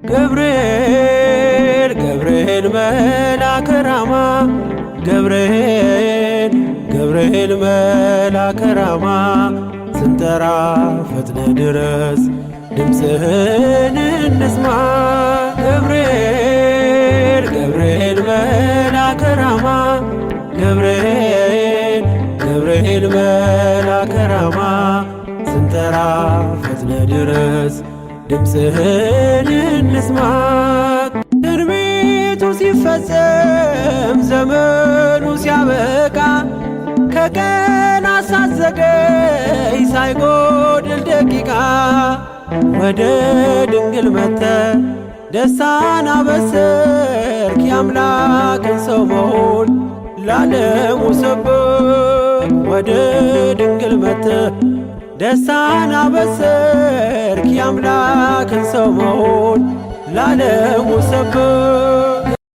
ገብርኤል ገብርኤል መልአከ ራማ ገብርኤል ገብርኤል መልአከ ራማ ስንጠራ ፈጥነ ድረስ ድምፅህን እንስማ። ገብርኤል ገብርኤል መልአከ ራማ ገብርኤል ገብርኤል መልአከ ራማ ስንጠራ ፈጥነ ድረስ ድምፅህን እንስማ። ትንቢቱ ሲፈጸም ዘመኑ ሲያበቃ ከቀናት ሳትዘገይ ሳይጎድል ደቂቃ ወደ ድንግል መጥተ ደስታን አበሰርክ። የአምላክን ሰው መሆን ለዓለሙ ሰበክ። ወደ ድንግል መጥተ ደስታን አበሰርክ። የአምላክን ሰው መሆን ለዓለሙ ሰበክ።